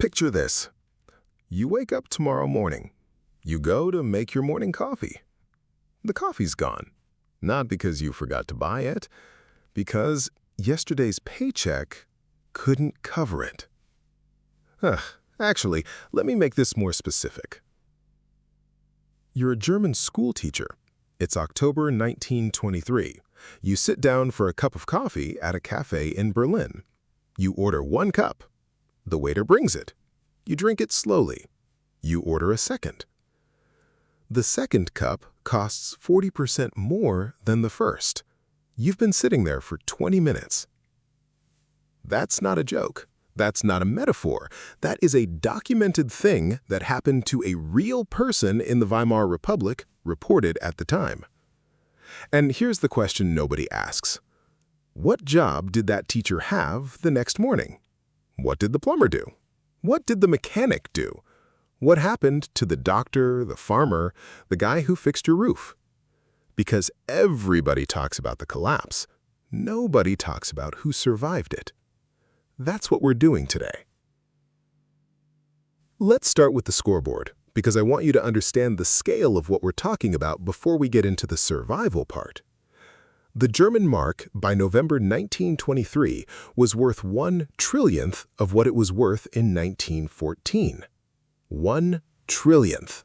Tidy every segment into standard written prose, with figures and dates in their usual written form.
Picture this. You wake up tomorrow morning. You go to make your morning coffee. The coffee's gone. Not because you forgot to buy it, because yesterday's paycheck couldn't cover it. Actually, let me make this more specific. You're a German school teacher. It's October 1923. You sit down for a cup of coffee at a cafe in Berlin. You order 1 cup. The waiter brings it. You drink it slowly. You order a second. The second cup costs 40% more than the first. You've been sitting there for 20 minutes. That's not a joke. That's not a metaphor. That is a documented thing that happened to a real person in the Weimar Republic, reported at the time. And here's the question nobody asks. What job did that teacher have the next morning? What did the plumber do? What did the mechanic do? What happened to the doctor, the farmer, the guy who fixed your roof? Because everybody talks about the collapse, nobody talks about who survived it. That's what we're doing today. Let's start with the scoreboard, because I want you to understand the scale of what we're talking about before we get into the survival part. The German mark, by November 1923, was worth 1/trillionth of what it was worth in 1914. 1/trillionth.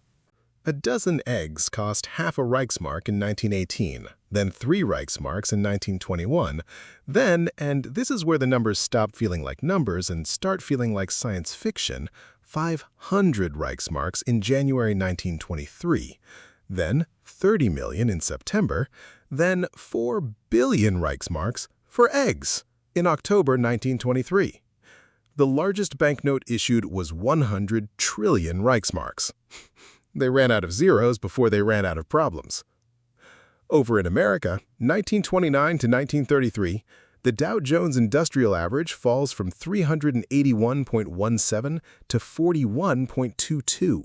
A dozen eggs cost half a Reichsmark in 1918, then 3 Reichsmarks in 1921, then, and this is where the numbers stop feeling like numbers and start feeling like science fiction, 500 Reichsmarks in January 1923, then 30 million in September, then 4 billion Reichsmarks for eggs in October 1923. The largest banknote issued was 100 trillion Reichsmarks. They ran out of zeros before they ran out of problems. Over in America, 1929 to 1933, the Dow Jones Industrial Average falls from 381.17 to 41.22.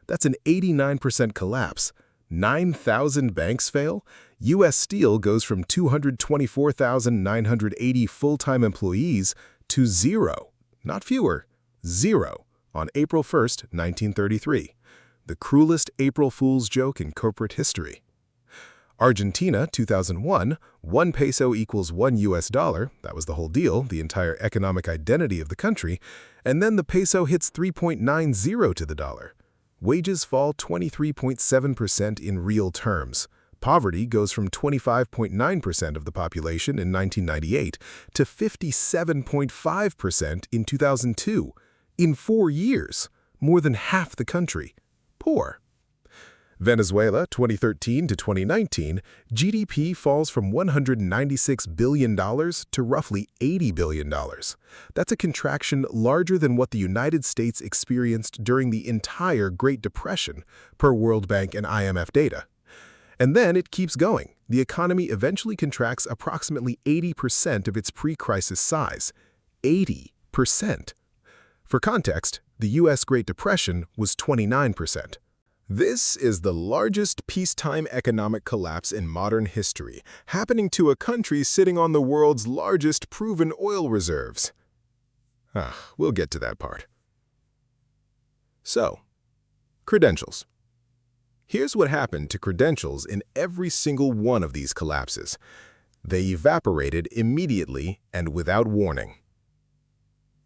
That's an 89% collapse. 9,000 banks fail. U.S. Steel goes from 224,980 full-time employees to 0, not fewer, 0, on April 1st, 1933. The cruelest April Fool's joke in corporate history. Argentina, 2001, 1 peso equals $1. That was the whole deal, the entire economic identity of the country. And then the peso hits 3.90 to the dollar. Wages fall 23.7% in real terms. Poverty goes from 25.9% of the population in 1998 to 57.5% in 2002. In 4 years, more than half the country poor. Venezuela, 2013 to 2019, GDP falls from $196 billion to roughly $80 billion. That's a contraction larger than what the United States experienced during the entire Great Depression, per World Bank and IMF data. And then it keeps going. The economy eventually contracts approximately 80% of its pre-crisis size. 80%. For context, the U.S. Great Depression was 29%. This is the largest peacetime economic collapse in modern history, happening to a country sitting on the world's largest proven oil reserves. We'll get to that part. So, credentials. Here's what happened to credentials in every single one of these collapses. They evaporated immediately and without warning.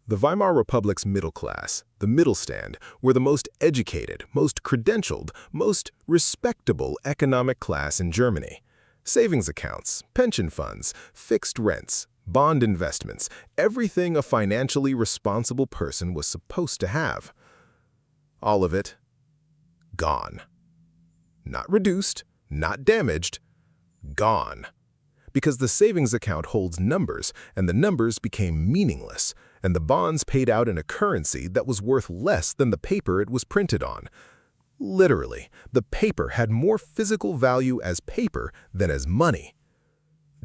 The Weimar Republic's middle class, the middle stand, were the most educated, most credentialed, most respectable economic class in Germany. Savings accounts, pension funds, fixed rents, bond investments, everything a financially responsible person was supposed to have. All of it, gone. Not reduced, not damaged, gone. Because the savings account holds numbers, and the numbers became meaningless, and the bonds paid out in a currency that was worth less than the paper it was printed on. Literally, the paper had more physical value as paper than as money.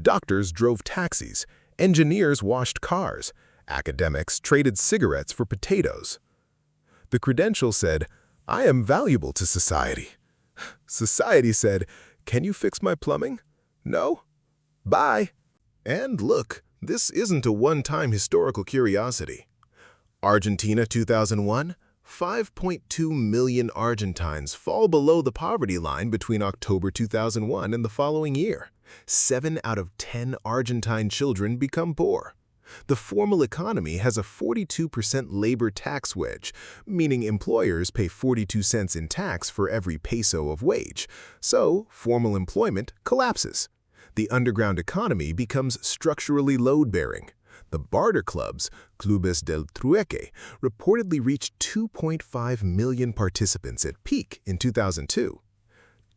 Doctors drove taxis, engineers washed cars, academics traded cigarettes for potatoes. The credential said, "I am valuable to society." Society said, "Can you fix my plumbing? No? Bye." And look, this isn't a one-time historical curiosity. Argentina 2001, 5.2 million Argentines fall below the poverty line between October 2001 and the following year. 7 out of 10 Argentine children become poor. The formal economy has a 42% labor tax wedge, meaning employers pay 42 cents in tax for every peso of wage, so formal employment collapses. The underground economy becomes structurally load-bearing. The barter clubs, Clubes del Trueque, reportedly reached 2.5 million participants at peak in 2002.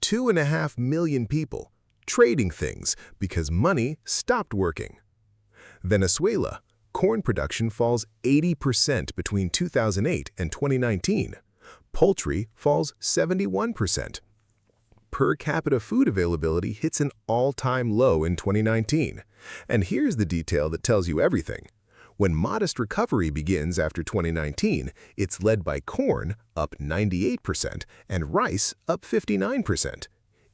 2.5 million people trading things because money stopped working. Venezuela, corn production falls 80% between 2008 and 2019. Poultry falls 71%. Per capita food availability hits an all-time low in 2019. And here's the detail that tells you everything. When modest recovery begins after 2019, it's led by corn, up 98%, and rice, up 59%.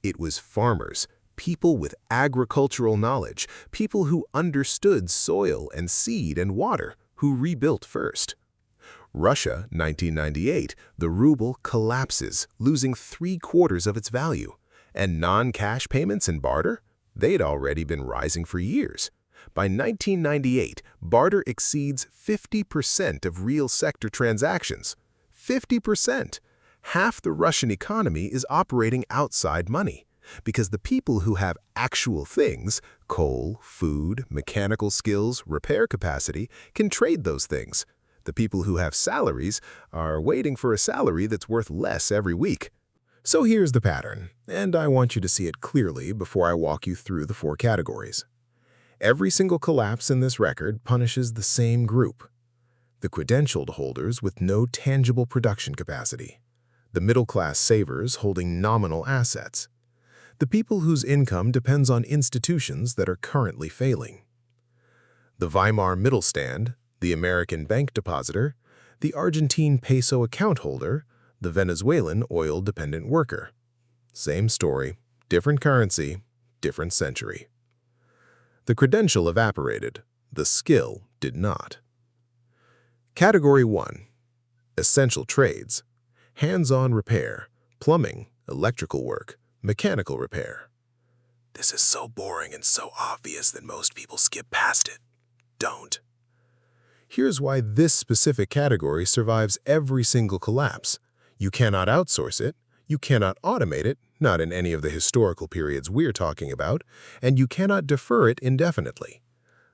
It was farmers, people with agricultural knowledge, people who understood soil and seed and water, who rebuilt first. Russia, 1998, the ruble collapses, losing 3/4 of its value. And non-cash payments and barter? They'd already been rising for years. By 1998, barter exceeds 50% of real sector transactions. 50%! Half the Russian economy is operating outside money, because the people who have actual things, coal, food, mechanical skills, repair capacity, can trade those things. The people who have salaries are waiting for a salary that's worth less every week. So here's the pattern, and I want you to see it clearly before I walk you through the 4 categories. Every single collapse in this record punishes the same group: the credentialed holders with no tangible production capacity, the middle-class savers holding nominal assets, the people whose income depends on institutions that are currently failing, the Weimar middle stand, the American bank depositor, the Argentine peso account holder, the Venezuelan oil-dependent worker. Same story, different currency, different century. The credential evaporated, the skill did not. Category 1. Essential trades: hands-on repair, plumbing, electrical work, mechanical repair. This is so boring and so obvious that most people skip past it. Don't. Here's why this specific category survives every single collapse. You cannot outsource it, you cannot automate it, not in any of the historical periods we're talking about, and you cannot defer it indefinitely.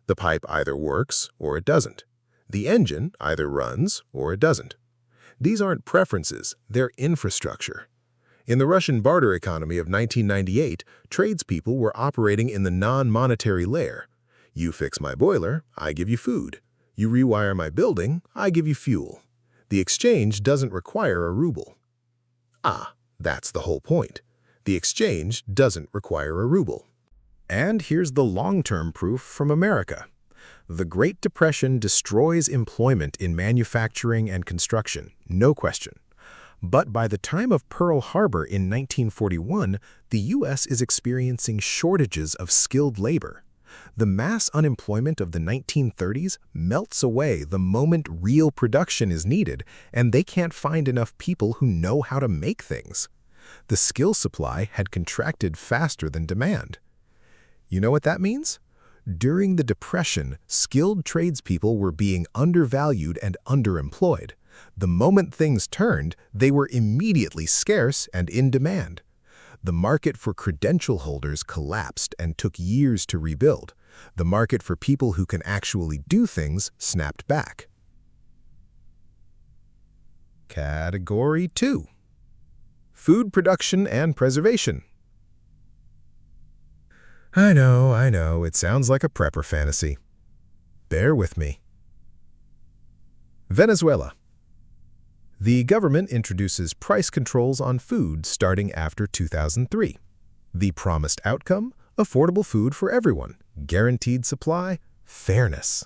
The pipe either works or it doesn't. The engine either runs or it doesn't. These aren't preferences, they're infrastructure. In the Russian barter economy of 1998, tradespeople were operating in the non-monetary layer. You fix my boiler, I give you food. You rewire my building, I give you fuel. The exchange doesn't require a ruble. Ah, that's the whole point. The exchange doesn't require a ruble. And here's the long-term proof from America. The Great Depression destroys employment in manufacturing and construction, no question. But by the time of Pearl Harbor in 1941, the U.S. is experiencing shortages of skilled labor. The mass unemployment of the 1930s melts away the moment real production is needed, and they can't find enough people who know how to make things. The skill supply had contracted faster than demand. You know what that means? During the Depression, skilled tradespeople were being undervalued and underemployed. The moment things turned, they were immediately scarce and in demand. The market for credential holders collapsed and took years to rebuild. The market for people who can actually do things snapped back. Category 2. Food production and preservation. I know, it sounds like a prepper fantasy. Bear with me. Venezuela. The government introduces price controls on food starting after 2003. The promised outcome? Affordable food for everyone. Guaranteed supply? Fairness.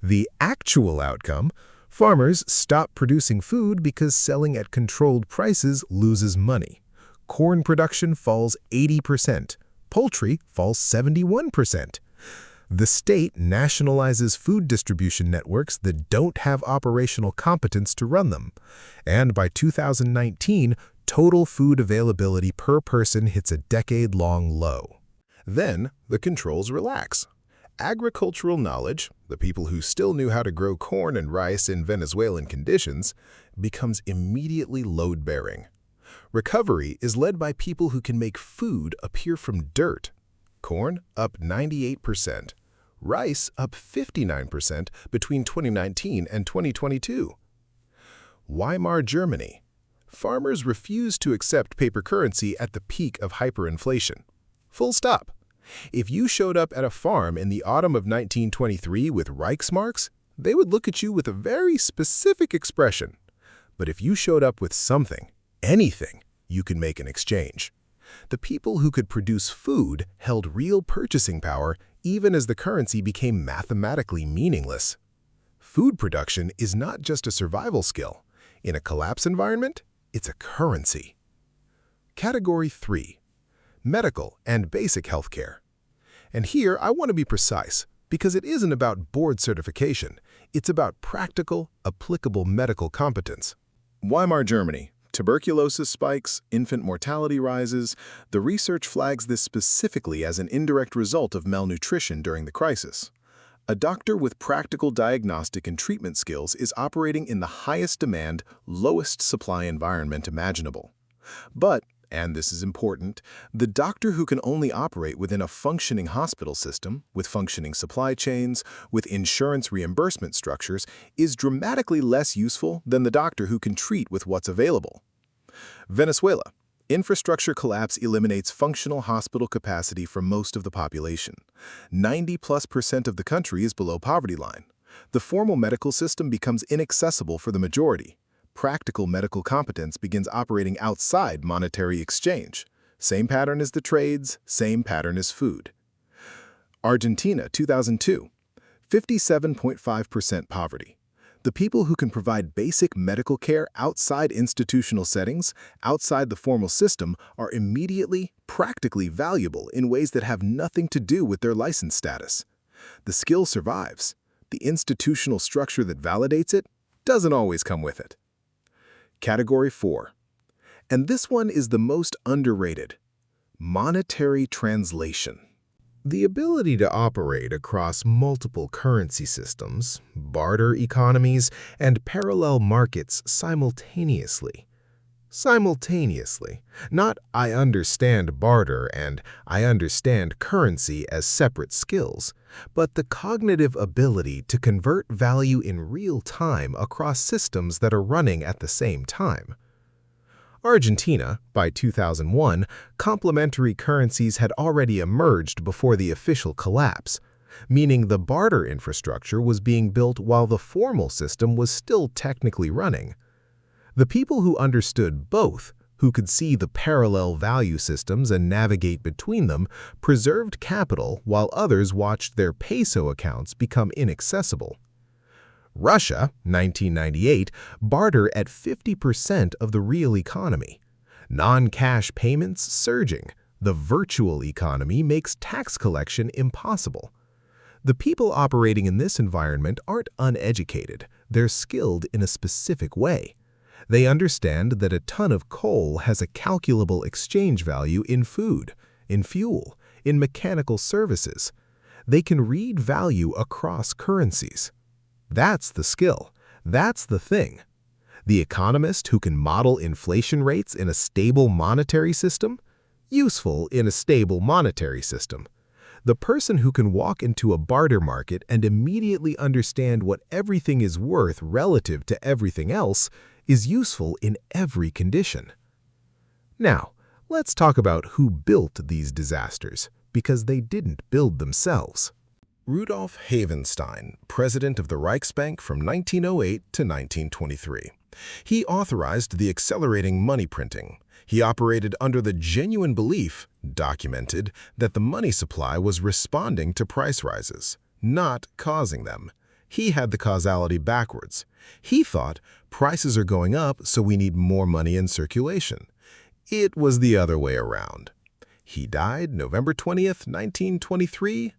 The actual outcome? Farmers stop producing food because selling at controlled prices loses money. Corn production falls 80%. Poultry falls 71%. The state nationalizes food distribution networks that don't have operational competence to run them. And by 2019, total food availability per person hits a decade-long low. Then, the controls relax. Agricultural knowledge, the people who still knew how to grow corn and rice in Venezuelan conditions, becomes immediately load-bearing. Recovery is led by people who can make food appear from dirt. Corn up 98%, rice up 59% between 2019 and 2022. Weimar Germany. Farmers refused to accept paper currency at the peak of hyperinflation. Full stop. If you showed up at a farm in the autumn of 1923 with Reichsmarks, they would look at you with a very specific expression. But if you showed up with something, anything, you could make an exchange. The people who could produce food held real purchasing power even as the currency became mathematically meaningless. Food production is not just a survival skill. In a collapse environment, it's a currency. Category 3. Medical and basic healthcare. And here I want to be precise, because it isn't about board certification. It's about practical, applicable medical competence. Weimar Germany. Tuberculosis spikes, infant mortality rises. The research flags this specifically as an indirect result of malnutrition during the crisis. A doctor with practical diagnostic and treatment skills is operating in the highest demand, lowest supply environment imaginable. But, and this is important, the doctor who can only operate within a functioning hospital system, with functioning supply chains, with insurance reimbursement structures, is dramatically less useful than the doctor who can treat with what's available. Venezuela. Infrastructure collapse eliminates functional hospital capacity for most of the population. 90+% of the country is below poverty line. The formal medical system becomes inaccessible for the majority. Practical medical competence begins operating outside monetary exchange. Same pattern as the trades, same pattern as food. Argentina, 2002. 57.5% poverty. The people who can provide basic medical care outside institutional settings, outside the formal system, are immediately, practically valuable in ways that have nothing to do with their license status. The skill survives. The institutional structure that validates it doesn't always come with it. Category 4. And this one is the most underrated. Monetary translation. The ability to operate across multiple currency systems, barter economies, and parallel markets simultaneously. Not I understand barter and I understand currency as separate skills, but the cognitive ability to convert value in real time across systems that are running at the same time. Argentina, by 2001, complementary currencies had already emerged before the official collapse, meaning the barter infrastructure was being built while the formal system was still technically running. The people who understood both, who could see the parallel value systems and navigate between them, preserved capital while others watched their peso accounts become inaccessible. Russia, 1998, barter at 50% of the real economy. Non-cash payments surging. The virtual economy makes tax collection impossible. The people operating in this environment aren't uneducated. They're skilled in a specific way. They understand that a ton of coal has a calculable exchange value in food, in fuel, in mechanical services. They can read value across currencies. That's the skill. That's the thing. The economist who can model inflation rates in a stable monetary system? Useful in a stable monetary system. The person who can walk into a barter market and immediately understand what everything is worth relative to everything else is useful in every condition. Now, let's talk about who built these disasters, because they didn't build themselves. Rudolf Havenstein, president of the Reichsbank from 1908 to 1923. He authorized the accelerating money printing. He operated under the genuine belief, documented, that the money supply was responding to price rises, not causing them. He had the causality backwards. He thought, prices are going up, so we need more money in circulation. It was the other way around. He died November 20th, 1923,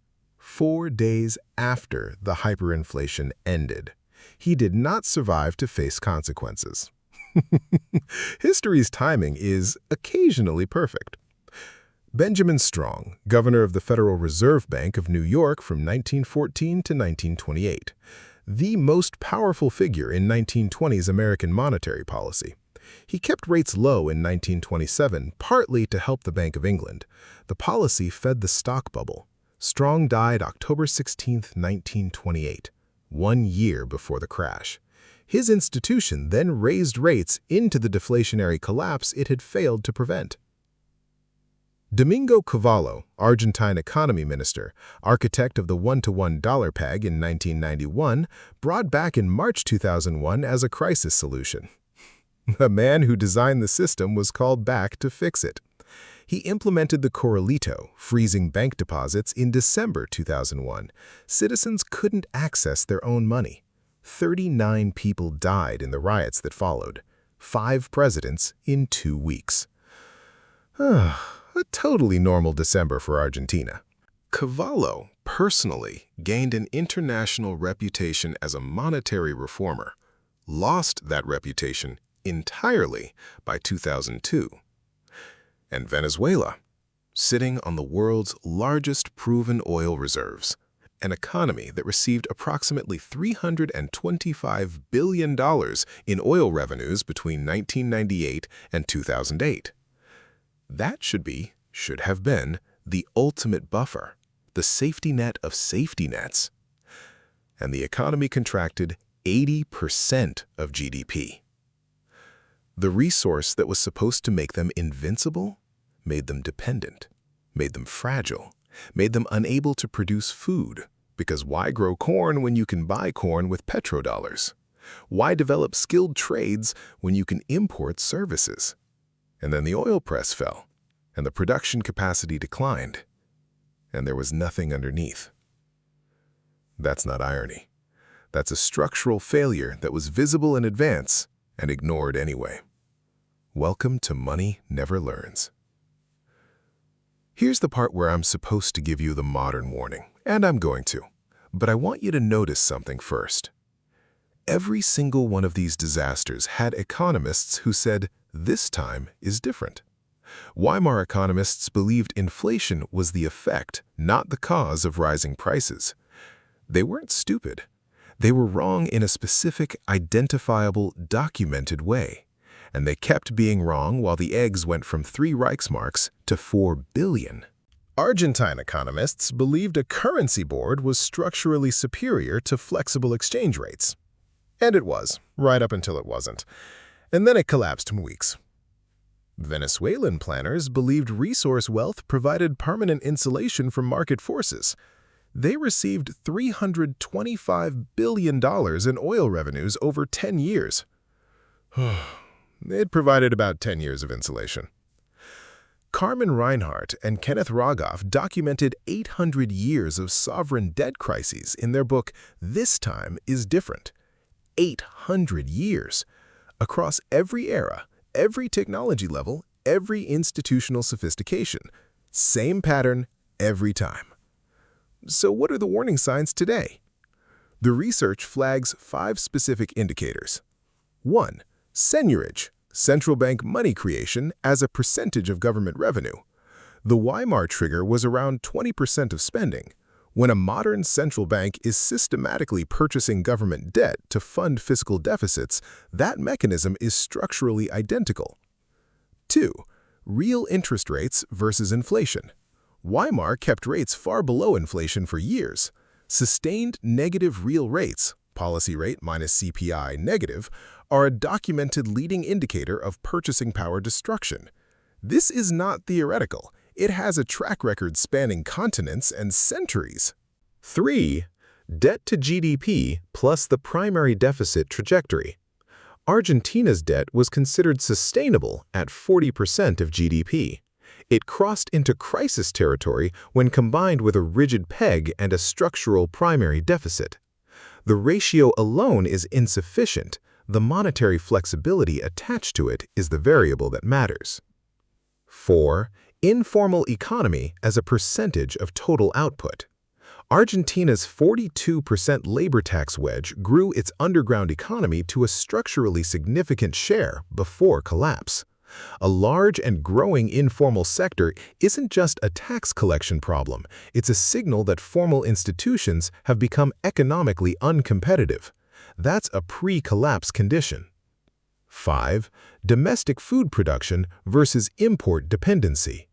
4 days after the hyperinflation ended. He did not survive to face consequences. History's timing is occasionally perfect. Benjamin Strong, governor of the Federal Reserve Bank of New York from 1914 to 1928, the most powerful figure in 1920s American monetary policy. He kept rates low in 1927, partly to help the Bank of England. The policy fed the stock bubble. Strong died October 16, 1928, 1 year before the crash. His institution then raised rates into the deflationary collapse it had failed to prevent. Domingo Cavallo, Argentine economy minister, architect of the one-to-one dollar peg in 1991, brought back in March 2001 as a crisis solution. The man who designed the system was called back to fix it. He implemented the Corralito, freezing bank deposits in December 2001. Citizens couldn't access their own money. 39 people died in the riots that followed. 5 presidents in 2 weeks. A totally normal December for Argentina. Cavallo personally gained an international reputation as a monetary reformer, lost that reputation entirely by 2002. And Venezuela, sitting on the world's largest proven oil reserves, an economy that received approximately $325 billion in oil revenues between 1998 and 2008. That should have been, the ultimate buffer, the safety net of safety nets. And the economy contracted 80% of GDP. The resource that was supposed to make them invincible made them dependent, made them fragile, made them unable to produce food, because why grow corn when you can buy corn with petrodollars? Why develop skilled trades when you can import services? And then the oil press fell, and the production capacity declined, and there was nothing underneath. That's not irony. That's a structural failure that was visible in advance and ignored anyway. Welcome to Money Never Learns. Here's the part where I'm supposed to give you the modern warning, and I'm going to. But I want you to notice something first. Every single one of these disasters had economists who said, this time is different. Weimar economists believed inflation was the effect, not the cause of rising prices. They weren't stupid. They were wrong in a specific, identifiable, documented way. And they kept being wrong while the eggs went from 3 Reichsmarks to 4 billion. Argentine economists believed a currency board was structurally superior to flexible exchange rates. And it was, right up until it wasn't. And then it collapsed in weeks. Venezuelan planners believed resource wealth provided permanent insulation from market forces. They received $325 billion in oil revenues over 10 years. It provided about 10 years of insulation. Carmen Reinhardt and Kenneth Rogoff documented 800 years of sovereign debt crises in their book, This Time is Different. 800 years. Across every era, every technology level, every institutional sophistication. Same pattern every time. So what are the warning signs today? The research flags 5 specific indicators. 1. Seigniorage, central bank money creation as a percentage of government revenue. The Weimar trigger was around 20% of spending. When a modern central bank is systematically purchasing government debt to fund fiscal deficits, that mechanism is structurally identical. 2. Real interest rates versus inflation. Weimar kept rates far below inflation for years. Sustained negative real rates, policy rate minus CPI negative, are a documented leading indicator of purchasing power destruction. This is not theoretical. It has a track record spanning continents and centuries. 3. Debt to GDP plus the primary deficit trajectory. Argentina's debt was considered sustainable at 40% of GDP. It crossed into crisis territory when combined with a rigid peg and a structural primary deficit. The ratio alone is insufficient. The monetary flexibility attached to it is the variable that matters. 4. Informal economy as a percentage of total output. Argentina's 42% labor tax wedge grew its underground economy to a structurally significant share before collapse. A large and growing informal sector isn't just a tax collection problem, it's a signal that formal institutions have become economically uncompetitive. That's a pre-collapse condition. 5. Domestic food production versus import dependency.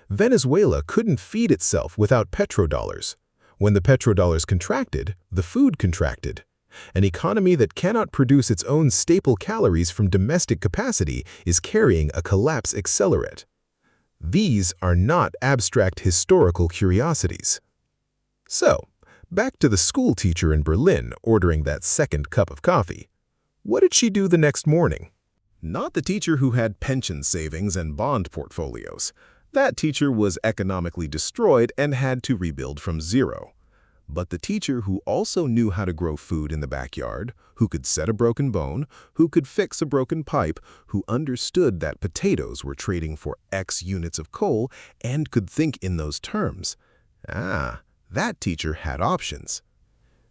Venezuela couldn't feed itself without petrodollars. When the petrodollars contracted, the food contracted. An economy that cannot produce its own staple calories from domestic capacity is carrying a collapse accelerant. These are not abstract historical curiosities. So, back to the school teacher in Berlin ordering that second cup of coffee. What did she do the next morning? Not the teacher who had pension savings and bond portfolios. That teacher was economically destroyed and had to rebuild from zero. But the teacher who also knew how to grow food in the backyard, who could set a broken bone, who could fix a broken pipe, who understood that potatoes were trading for X units of coal and could think in those terms. That teacher had options.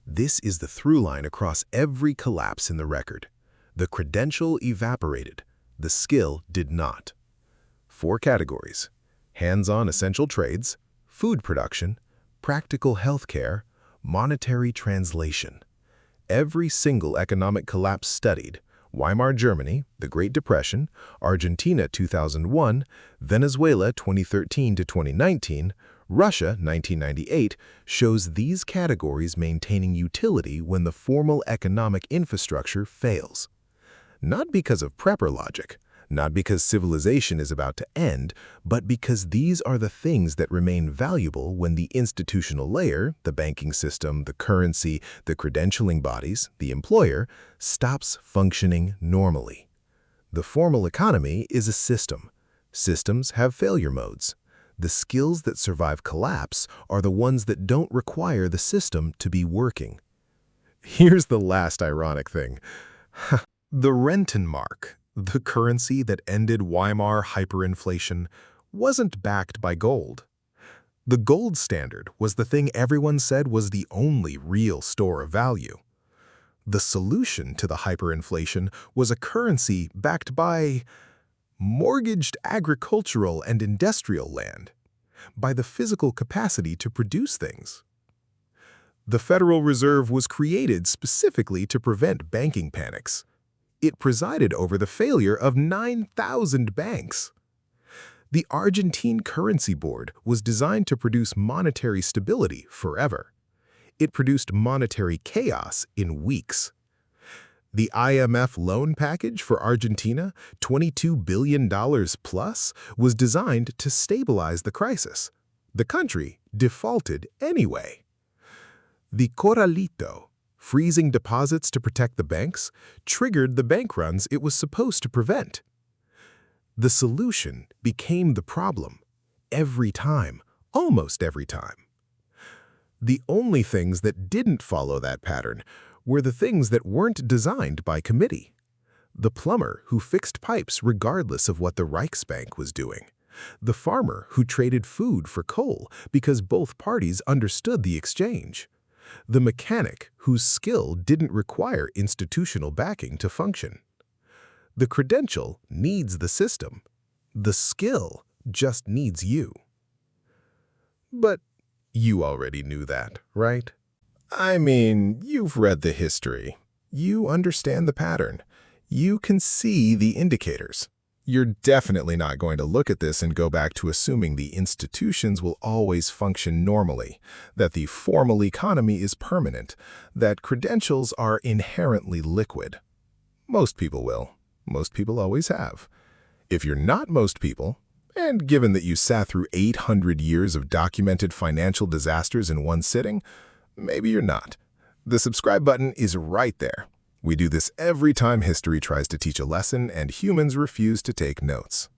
This is the through line across every collapse in the record. The credential evaporated. The skill did not. 4 categories: hands-on essential trades, food production, practical healthcare, monetary translation. Every single economic collapse studied, Weimar Germany, the Great Depression, Argentina 2001, Venezuela 2013 to 2019, Russia 1998, shows these categories maintaining utility when the formal economic infrastructure fails. Not because of prepper logic, not because civilization is about to end, but because these are the things that remain valuable when the institutional layer, the banking system, the currency, the credentialing bodies, the employer, stops functioning normally. The formal economy is a system. Systems have failure modes. The skills that survive collapse are the ones that don't require the system to be working. Here's the last ironic thing. The Rentenmark, the currency that ended Weimar hyperinflation, wasn't backed by gold. The gold standard was the thing everyone said was the only real store of value. The solution to the hyperinflation was a currency backed by mortgaged agricultural and industrial land, by the physical capacity to produce things. The Federal Reserve was created specifically to prevent banking panics. It presided over the failure of 9,000 banks. The Argentine Currency Board was designed to produce monetary stability forever. It produced monetary chaos in weeks. The IMF loan package for Argentina, $22 billion plus, was designed to stabilize the crisis. The country defaulted anyway. The Corralito, freezing deposits to protect the banks, triggered the bank runs it was supposed to prevent. The solution became the problem, every time, almost every time. The only things that didn't follow that pattern were the things that weren't designed by committee. The plumber who fixed pipes regardless of what the Reichsbank was doing. The farmer who traded food for coal because both parties understood the exchange. The mechanic whose skill didn't require institutional backing to function. The credential needs the system. The skill just needs you. But you already knew that, right? I mean, you've read the history. You understand the pattern. You can see the indicators. You're definitely not going to look at this and go back to assuming the institutions will always function normally, that the formal economy is permanent, that credentials are inherently liquid. Most people will. Most people always have. If you're not most people, and given that you sat through 800 years of documented financial disasters in one sitting, maybe you're not. The subscribe button is right there. We do this every time history tries to teach a lesson and humans refuse to take notes.